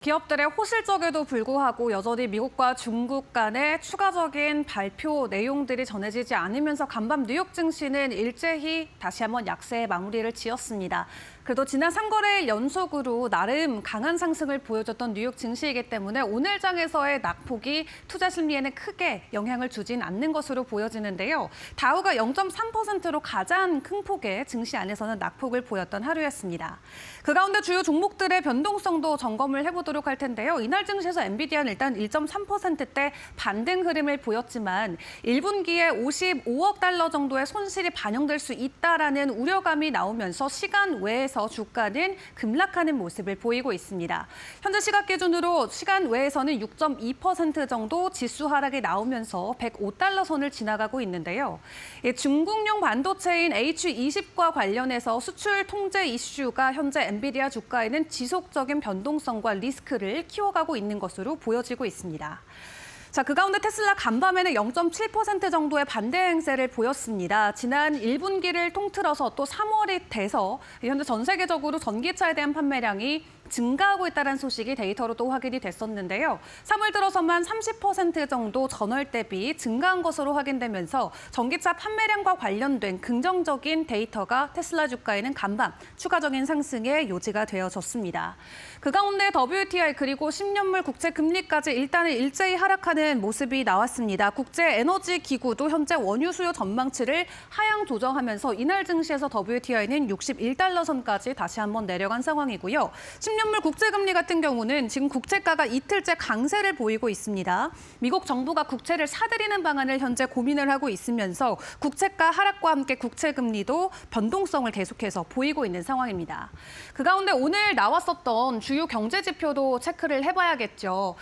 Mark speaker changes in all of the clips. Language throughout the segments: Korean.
Speaker 1: 기업들의 호실적에도 불구하고 여전히 미국과 중국 간의 추가적인 발표 내용들이 전해지지 않으면서 간밤 뉴욕 증시는 일제히 다시 한번 약세의 마무리를 지었습니다. 그래도 지난 3거래일 연속으로 나름 강한 상승을 보여줬던 뉴욕 증시이기 때문에 오늘 장에서의 낙폭이 투자 심리에는 크게 영향을 주진 않는 것으로 보여지는데요. 다우가 0.3%로 가장 큰 폭의 증시 안에서는 낙폭을 보였던 하루였습니다. 그 가운데 주요 종목들의 변동성도 점검을 해보도록 할 텐데요. 이날 증시에서 엔비디아는 일단 1.3%대 반등 흐름을 보였지만 1분기에 55억 달러 정도의 손실이 반영될 수 있다라는 우려감이 나오면서 시간 외에서 주가는 급락하는 모습을 보이고 있습니다. 현재 시각 기준으로 시간 외에서는 6.2% 정도 지수 하락이 나오면서 105달러 선을 지나가고 있는데요. 중국용 반도체인 H20과 관련해서 수출 통제 이슈가 현재 엔비디아 주가에는 지속적인 변동성과 리스크를 키워가고 있는 것으로 보여지고 있습니다. 자, 그 가운데 테슬라 간밤에는 0.7% 정도의 반대 행세를 보였습니다. 지난 1분기를 통틀어서 또 3월이 돼서 현재 전 세계적으로 전기차에 대한 판매량이 증가하고 있다는 소식이 데이터로 또 확인이 됐었는데요. 3월 들어서만 30% 정도 전월 대비 증가한 것으로 확인되면서 전기차 판매량과 관련된 긍정적인 데이터가 테슬라 주가에는 간밤 추가적인 상승의 요지가 되어졌습니다. 그 가운데 WTI 그리고 10년물 국채 금리까지 일단은 일제히 하락하는 모습이 나왔습니다. 국제에너지기구도 현재 원유 수요 전망치를 하향 조정하면서 이날 증시에서 WTI는 61달러 선까지 다시 한번 내려간 상황이고요. 10년물 국채금리 같은 경우는 지금 국채가가 이틀째 강세를 보이고 있습니다. 미국 정부가 국채를 사들이는 방안을 현재 고민을 하고 있으면서 국채가 하락과 함께 국채금리도 변동성을 계속해서 보이고 있는 상황입니다. 그 가운데 오늘 나왔었던 주요 경제 지표도 체크를 해봐야겠죠.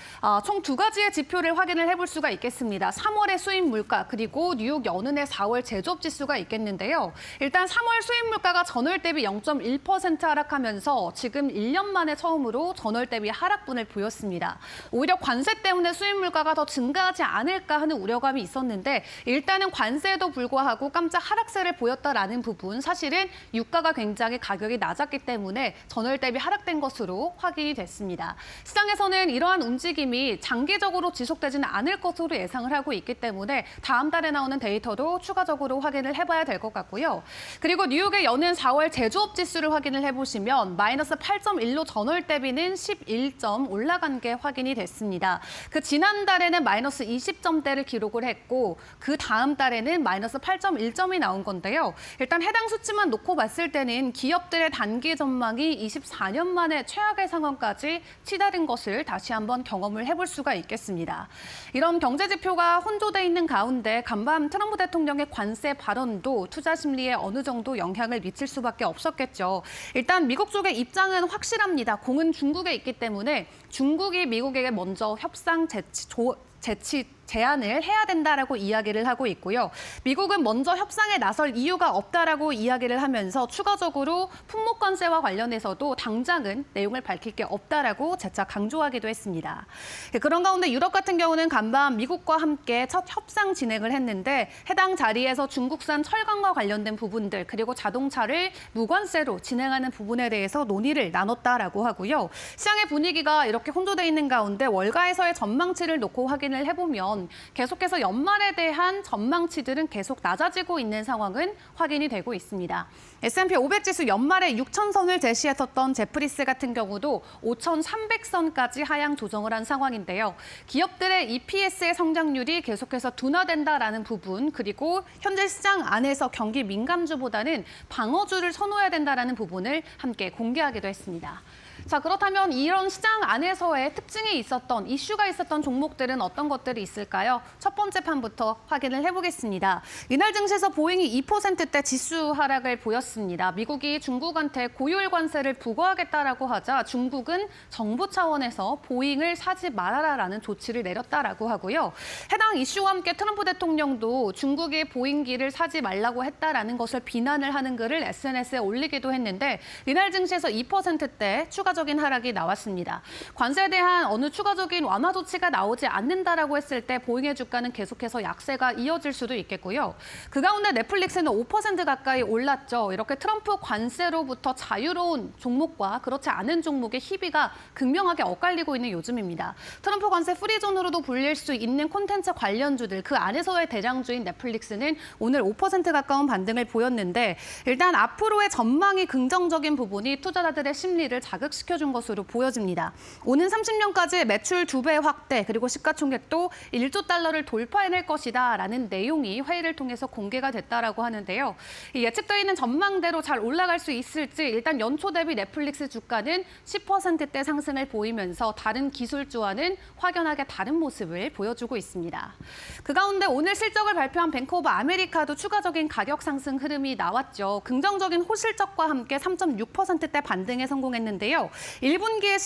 Speaker 1: 총 두 가지의 지표를 확인을 해볼 수가 있겠습니다. 3월의 수입 물가 그리고 뉴욕 연은의 4월 제조업 지수가 있겠는데요. 일단 3월 수입 물가가 전월 대비 0.1% 하락하면서 지금 1년 만에 처음으로 전월 대비 하락분을 보였습니다. 오히려 관세 때문에 수입 물가가 더 증가하지 않을까 하는 우려감이 있었는데 일단은 관세에도 불구하고 깜짝 하락세를 보였다라는 부분 사실은 유가가 굉장히 가격이 낮았기 때문에 전월 대비 하락된 것으로 확인이 됐습니다. 시장에서는 이러한 움직임이 장기적으로 지속되지는 않을 것으로 예상을 하고 있기 때문에 다음 달에 나오는 데이터도 추가적으로 확인을 해봐야 될 것 같고요. 그리고 뉴욕의 연은 4월 제조업 지수를 확인을 해보시면 마이너스 8.1로 전월 대비는 11점 올라간 게 확인이 됐습니다. 그 지난달에는 마이너스 20점대를 기록을 했고 그 다음 달에는 마이너스 8.1점이 나온 건데요. 일단 해당 수치만 놓고 봤을 때는 기업들의 단기 전망이 24년 만에 최악의 상황까지 치달은 것을 다시 한번 경험을 해볼 수가 있겠습니다. 이런 경제 지표가 혼조돼 있는 가운데 간밤 트럼프 대통령의 관세 발언도 투자 심리에 어느 정도 영향을 미칠 수밖에 없었겠죠. 일단 미국 쪽의 입장은 확실합니다. 공은 중국에 있기 때문에 중국이 미국에게 먼저 협상 제안을 해야 된다라고 이야기를 하고 있고요. 미국은 먼저 협상에 나설 이유가 없다라고 이야기를 하면서 추가적으로 품목 관세와 관련해서도 당장은 내용을 밝힐 게 없다라고 재차 강조하기도 했습니다. 그런 가운데 유럽 같은 경우는 간밤 미국과 함께 첫 협상 진행을 했는데 해당 자리에서 중국산 철강과 관련된 부분들 그리고 자동차를 무관세로 진행하는 부분에 대해서 논의를 나눴다라고 하고요. 시장의 분위기가 이렇게 혼조돼 있는 가운데 월가에서의 전망치를 놓고 확인을 해보면 계속해서 연말에 대한 전망치들은 계속 낮아지고 있는 상황은 확인이 되고 있습니다. S&P 500 지수 연말에 6,000선을 제시했었던 제프리스 같은 경우도 5,300선까지 하향 조정을 한 상황인데요. 기업들의 EPS의 성장률이 계속해서 둔화된다라는 부분 그리고 현재 시장 안에서 경기 민감주보다는 방어주를 선호해야 된다라는 부분을 함께 공개하기도 했습니다. 자, 그렇다면 이런 시장 안에서의 특징이 있었던, 이슈가 있었던 종목들은 어떤 것들이 있을까요? 첫 번째 판부터 확인을 해보겠습니다. 이날 증시에서 보잉이 2%대 지수 하락을 보였습니다. 미국이 중국한테 고율 관세를 부과하겠다라고 하자 중국은 정부 차원에서 보잉을 사지 말아라라는 조치를 내렸다라고 하고요. 해당 이슈와 함께 트럼프 대통령도 중국이 보잉기를 사지 말라고 했다라는 것을 비난을 하는 글을 SNS에 올리기도 했는데 이날 증시에서 2%대 추가적 추가적인 하락이 나왔습니다. 관세에 대한 어느 추가적인 완화 조치가 나오지 않는다라고 했을 때 보잉의 주가는 계속해서 약세가 이어질 수도 있겠고요. 그 가운데 넷플릭스는 5% 가까이 올랐죠. 이렇게 트럼프 관세로부터 자유로운 종목과 그렇지 않은 종목의 희비가 극명하게 엇갈리고 있는 요즘입니다. 트럼프 관세 프리존으로도 불릴 수 있는 콘텐츠 관련주들 그 안에서의 대장주인 넷플릭스는 오늘 5% 가까운 반등을 보였는데 일단 앞으로의 전망이 긍정적인 부분이 투자자들의 심리를 자극시켜준 것으로 보여집니다. 오는 30년까지 매출 2배 확대 그리고 시가총액도 1조 달러를 돌파해낼 것이다라는 내용이 회의를 통해서 공개가 됐다라고 하는데요. 이 예측되어 있는 전망대로 잘 올라갈 수 있을지 일단 연초 대비 넷플릭스 주가는 10%대 상승을 보이면서 다른 기술주와는 확연하게 다른 모습을 보여주고 있습니다. 그 가운데 오늘 실적을 발표한 뱅크 오브 아메리카도 추가적인 가격 상승 흐름이 나왔죠. 긍정적인 호실적과 함께 3.6%대 반등에 성공했는데요. 1분기의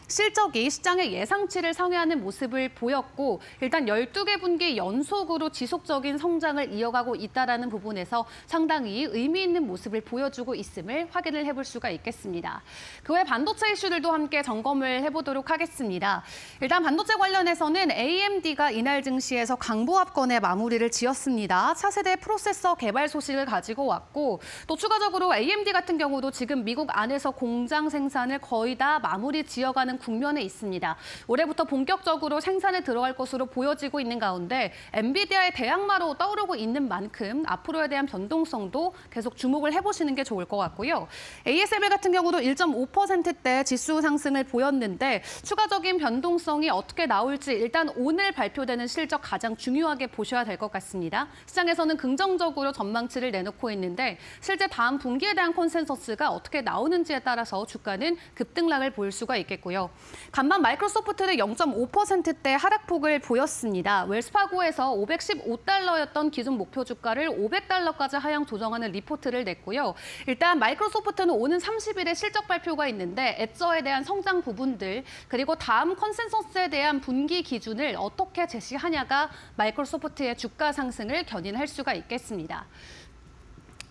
Speaker 1: 실적이 시장의 예상치를 상회하는 모습을 보였고 일단 12개 분기 연속으로 지속적인 성장을 이어가고 있다는 부분에서 상당히 의미 있는 모습을 보여주고 있음을 확인을 해볼 수가 있겠습니다. 그 외 반도체 이슈들도 함께 점검을 해보도록 하겠습니다. 일단 반도체 관련해서는 AMD가 이날 증시에서 강보합권의 마무리를 지었습니다. 차세대 프로세서 개발 소식을 가지고 왔고 또 추가적으로 AMD 같은 경우도 지금 미국 안에서 공장 생산을 거의 다 마무리 지어가는 국면에 있습니다. 올해부터 본격적으로 생산에 들어갈 것으로 보여지고 있는 가운데 엔비디아의 대항마로 떠오르고 있는 만큼 앞으로에 대한 변동성도 계속 주목을 해보시는 게 좋을 것 같고요. ASML 같은 경우도 1.5%대 지수 상승을 보였는데 추가적인 변동성이 어떻게 나올지 일단 오늘 발표되는 실적 가장 중요하게 보셔야 될 것 같습니다. 시장에서는 긍정적으로 전망치를 내놓고 있는데 실제 다음 분기에 대한 컨센서스가 어떻게 나오는지에 따라서 주가는 급등락을 보일 수가 있겠고요. 간만 마이크로소프트는 0.5%대 하락폭을 보였습니다. 웰스파고에서 515달러였던 기존 목표 주가를 500달러까지 하향 조정하는 리포트를 냈고요. 일단 마이크로소프트는 오는 30일에 실적 발표가 있는데 엣저에 대한 성장 부분들 그리고 다음 컨센서스에 대한 분기 기준을 어떻게 제시하냐가 마이크로소프트의 주가 상승을 견인할 수가 있겠습니다.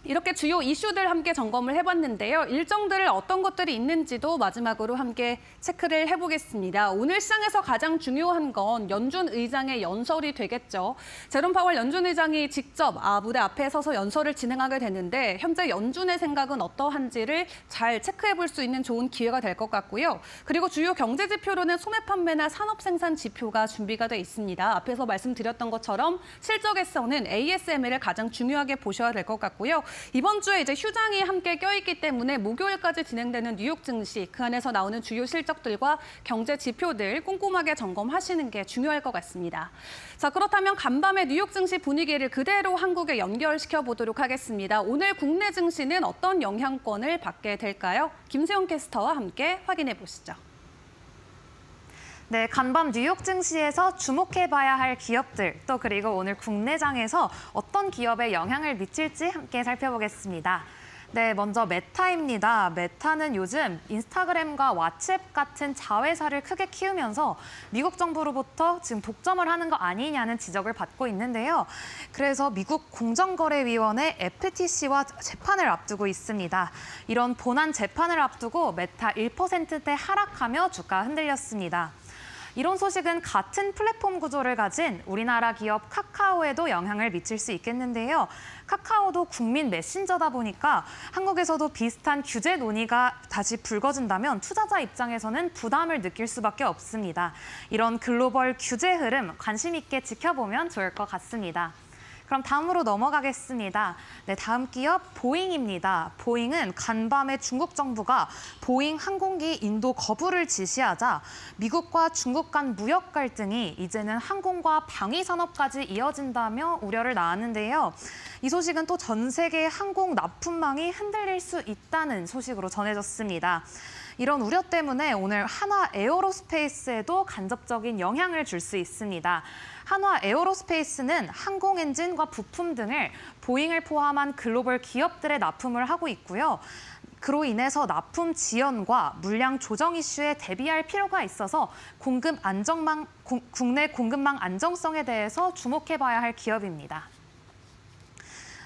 Speaker 1: 이렇게 주요 이슈들 함께 점검을 해봤는데요. 일정들을 어떤 것들이 있는지도 마지막으로 함께 체크를 해보겠습니다. 오늘 시장에서 가장 중요한 건 연준 의장의 연설이 되겠죠. 제롬 파월 연준 의장이 직접 무대 앞에 서서 연설을 진행하게 되는데 현재 연준의 생각은 어떠한지를 잘 체크해볼 수 있는 좋은 기회가 될 것 같고요. 그리고 주요 경제 지표로는 소매 판매나 산업 생산 지표가 준비가 돼 있습니다. 앞에서 말씀드렸던 것처럼 실적에서는 ASML을 가장 중요하게 보셔야 될 것 같고요. 이번 주에 이제 휴장이 함께 껴있기 때문에 목요일까지 진행되는 뉴욕 증시, 그 안에서 나오는 주요 실적들과 경제 지표들 꼼꼼하게 점검하시는 게 중요할 것 같습니다. 자, 그렇다면 간밤의 뉴욕 증시 분위기를 그대로 한국에 연결시켜 보도록 하겠습니다. 오늘 국내 증시는 어떤 영향권을 받게 될까요? 김세용 캐스터와 함께 확인해 보시죠.
Speaker 2: 네, 간밤 뉴욕 증시에서 주목해봐야 할 기업들, 또 그리고 오늘 국내장에서 어떤 기업에 영향을 미칠지 함께 살펴보겠습니다. 네, 먼저 메타입니다. 메타는 요즘 인스타그램과 왓츠앱 같은 자회사를 크게 키우면서 미국 정부로부터 지금 독점을 하는 거 아니냐는 지적을 받고 있는데요. 그래서 미국 공정거래위원회 FTC와 재판을 앞두고 있습니다. 이런 본안 재판을 앞두고 메타 1%대 하락하며 주가 흔들렸습니다. 이런 소식은 같은 플랫폼 구조를 가진 우리나라 기업 카카오에도 영향을 미칠 수 있겠는데요. 카카오도 국민 메신저다 보니까 한국에서도 비슷한 규제 논의가 다시 불거진다면 투자자 입장에서는 부담을 느낄 수밖에 없습니다. 이런 글로벌 규제 흐름 관심 있게 지켜보면 좋을 것 같습니다. 그럼 다음으로 넘어가겠습니다. 네, 다음 기업 보잉입니다. 보잉은 간밤에 중국 정부가 보잉 항공기 인도 거부를 지시하자 미국과 중국 간 무역 갈등이 이제는 항공과 방위 산업까지 이어진다며 우려를 낳았는데요. 이 소식은 또 전 세계 항공 납품망이 흔들릴 수 있다는 소식으로 전해졌습니다. 이런 우려 때문에 오늘 한화 에어로스페이스에도 간접적인 영향을 줄 수 있습니다. 한화 에어로스페이스는 항공 엔진과 부품 등을 보잉을 포함한 글로벌 기업들에 납품을 하고 있고요. 그로 인해서 납품 지연과 물량 조정 이슈에 대비할 필요가 있어서 국내 공급망 안정성에 대해서 주목해봐야 할 기업입니다.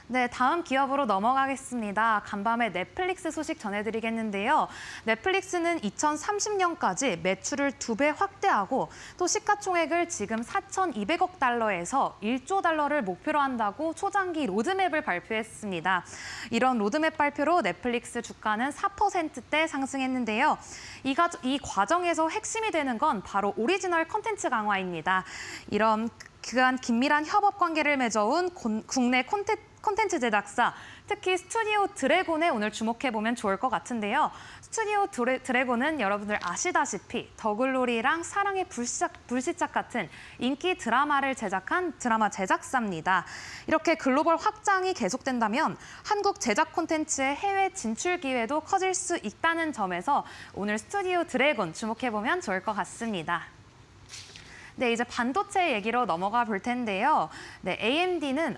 Speaker 2: 네, 다음 기업으로 넘어가겠습니다. 간밤에 넷플릭스 소식 전해드리겠는데요. 넷플릭스는 2030년까지 매출을 2배 확대하고 또 시가총액을 지금 4,200억 달러에서 1조 달러를 목표로 한다고 초장기 로드맵을 발표했습니다. 이런 로드맵 발표로 넷플릭스 주가는 4%대 상승했는데요. 이 과정에서 핵심이 되는 건 바로 오리지널 콘텐츠 강화입니다. 이런 그간 긴밀한 협업 관계를 맺어온 국내 콘텐츠 제작사, 특히 스튜디오 드래곤에 오늘 주목해보면 좋을 것 같은데요. 스튜디오 드래곤은 여러분들 아시다시피 더글로리랑 사랑의 불시착 같은 인기 드라마를 제작한 드라마 제작사입니다. 이렇게 글로벌 확장이 계속된다면 한국 제작 콘텐츠의 해외 진출 기회도 커질 수 있다는 점에서 오늘 스튜디오 드래곤 주목해보면 좋을 것 같습니다. 네, 이제 반도체 얘기로 넘어가 볼 텐데요. 네, AMD는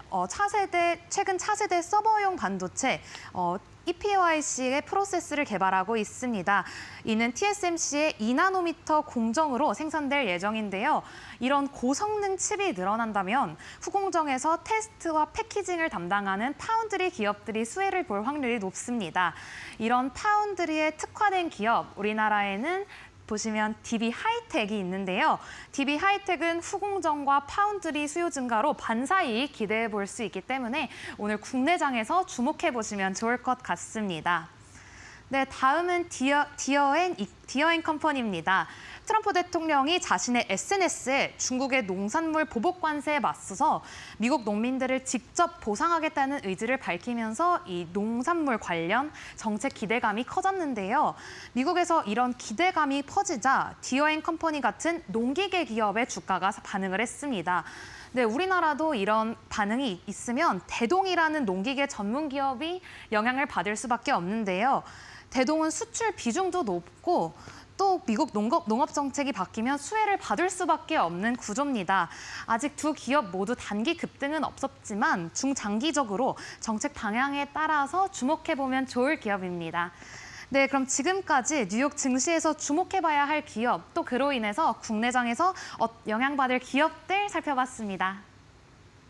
Speaker 2: 최근 차세대 서버용 반도체 EPYC의 프로세스를 개발하고 있습니다. 이는 TSMC의 2나노미터 공정으로 생산될 예정인데요. 이런 고성능 칩이 늘어난다면 후공정에서 테스트와 패키징을 담당하는 파운드리 기업들이 수혜를 볼 확률이 높습니다. 이런 파운드리에 특화된 기업, 우리나라에는 보시면 DB 하이텍이 있는데요. DB 하이텍은 후공정과 파운드리 수요 증가로 반사이익 기대해 볼 수 있기 때문에 오늘 국내장에서 주목해 보시면 좋을 것 같습니다. 네, 다음은 디어앤 컴퍼니입니다. 트럼프 대통령이 자신의 SNS에 중국의 농산물 보복 관세에 맞서서 미국 농민들을 직접 보상하겠다는 의지를 밝히면서 이 농산물 관련 정책 기대감이 커졌는데요. 미국에서 이런 기대감이 퍼지자 디어앤컴퍼니 같은 농기계 기업의 주가가 반응을 했습니다. 네, 우리나라도 이런 반응이 있으면 대동이라는 농기계 전문 기업이 영향을 받을 수밖에 없는데요. 대동은 수출 비중도 높고 또 미국 농업 정책이 바뀌면 수혜를 받을 수밖에 없는 구조입니다. 아직 두 기업 모두 단기 급등은 없었지만 중장기적으로 정책 방향에 따라서 주목해보면 좋을 기업입니다. 네, 그럼 지금까지 뉴욕 증시에서 주목해봐야 할 기업, 또 그로 인해서 국내장에서 영향받을 기업들 살펴봤습니다.